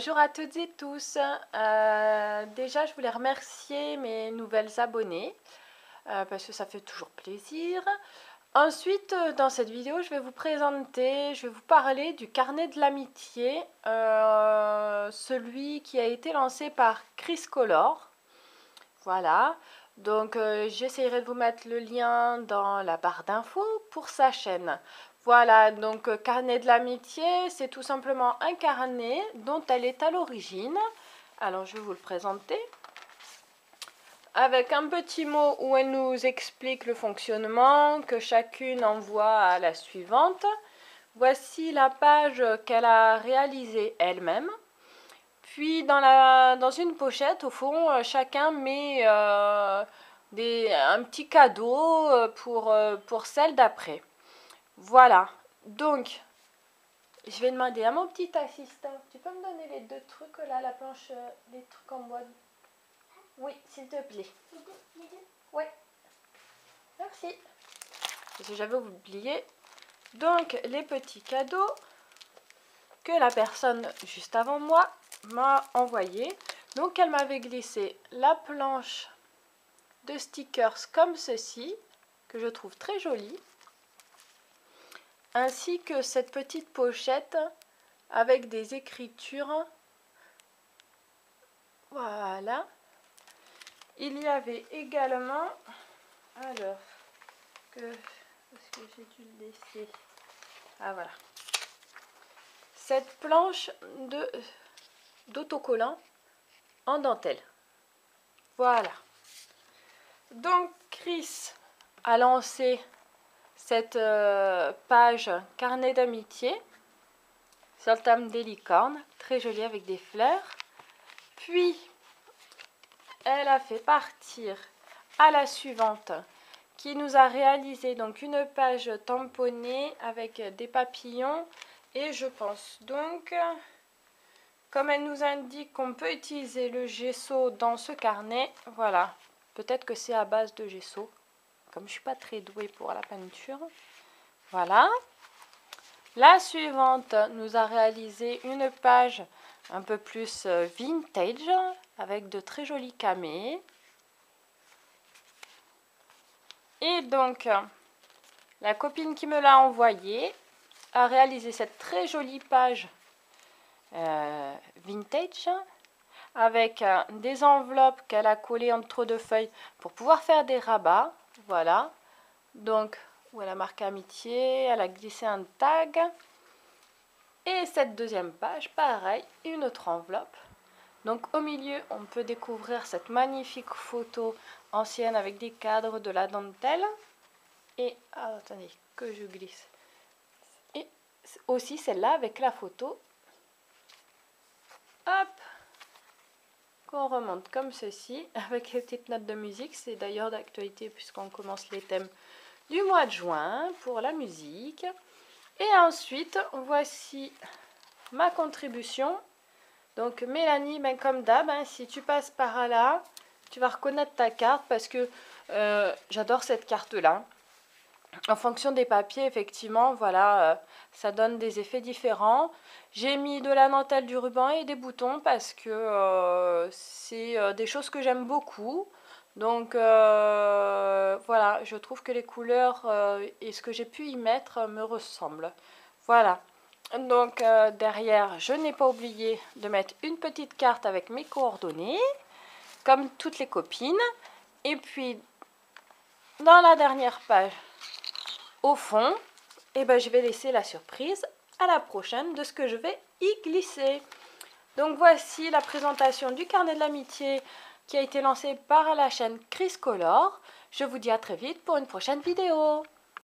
Bonjour à toutes et tous. Déjà, je voulais remercier mes nouvelles abonnées parce que ça fait toujours plaisir. Ensuite, dans cette vidéo, je vais vous parler du carnet de l'amitié, celui qui a été lancé par Chris Color. Voilà. Donc, j'essaierai de vous mettre le lien dans la barre d'infos pour sa chaîne. Voilà, donc carnet de l'amitié, c'est tout simplement un carnet dont elle est à l'origine. Alors, je vais vous le présenter. Avec un petit mot où elle nous explique le fonctionnement, que chacune envoie à la suivante. Voici la page qu'elle a réalisée elle-même. Puis, dans une pochette, au fond, chacun met un petit cadeau pour celle d'après. Voilà, donc, je vais demander à mon petit assistant, tu peux me donner les deux trucs là, la planche, les trucs en bois? Oui, s'il te plaît. Les deux? Oui. Merci. Parce que j'avais oublié. Donc, les petits cadeaux que la personne juste avant moi m'a envoyé. Donc, elle m'avait glissé la planche de stickers comme ceci, que je trouve très jolie. Ainsi que cette petite pochette avec des écritures. Voilà. Il y avait également, alors, est-ce que j'ai dû le laisser? Ah voilà. Cette planche d'autocollant en dentelle. Voilà. Donc Chris a lancé cette page carnet d'amitié sur le thème des licornes, très jolie avec des fleurs. Puis elle a fait partir à la suivante qui nous a réalisé donc une page tamponnée avec des papillons. Et je pense donc, comme elle nous indique qu'on peut utiliser le gesso dans ce carnet, voilà, peut-être que c'est à base de gesso, comme je ne suis pas très douée pour la peinture. Voilà. La suivante nous a réalisé une page un peu plus vintage, avec de très jolis camées. Et donc, la copine qui me l'a envoyé a réalisé cette très jolie page vintage avec des enveloppes qu'elle a collées entre deux feuilles pour pouvoir faire des rabats. Voilà. Donc, où elle a marqué amitié, elle a glissé un tag. Et cette deuxième page, pareil, une autre enveloppe. Donc au milieu, on peut découvrir cette magnifique photo ancienne avec des cadres, de la dentelle. Et, attendez, que je glisse. Et aussi celle-là avec la photo. Hop, qu'on remonte comme ceci, avec les petites notes de musique. C'est d'ailleurs d'actualité puisqu'on commence les thèmes du mois de juin pour la musique. Et ensuite, voici ma contribution. Donc Mélanie, ben, comme d'hab, hein, si tu passes par là, tu vas reconnaître ta carte parce que j'adore cette carte-là. En fonction des papiers, effectivement, voilà, ça donne des effets différents. J'ai mis de la dentelle, du ruban et des boutons parce que c'est des choses que j'aime beaucoup. Donc voilà, je trouve que les couleurs et ce que j'ai pu y mettre me ressemblent. Voilà. Donc derrière, je n'ai pas oublié de mettre une petite carte avec mes coordonnées, comme toutes les copines. Et puis, dans la dernière page, au fond, eh ben, je vais laisser la surprise à la prochaine de ce que je vais y glisser. Donc voici la présentation du carnet de l'amitié qui a été lancé par la chaîne Chris Color. Je vous dis à très vite pour une prochaine vidéo.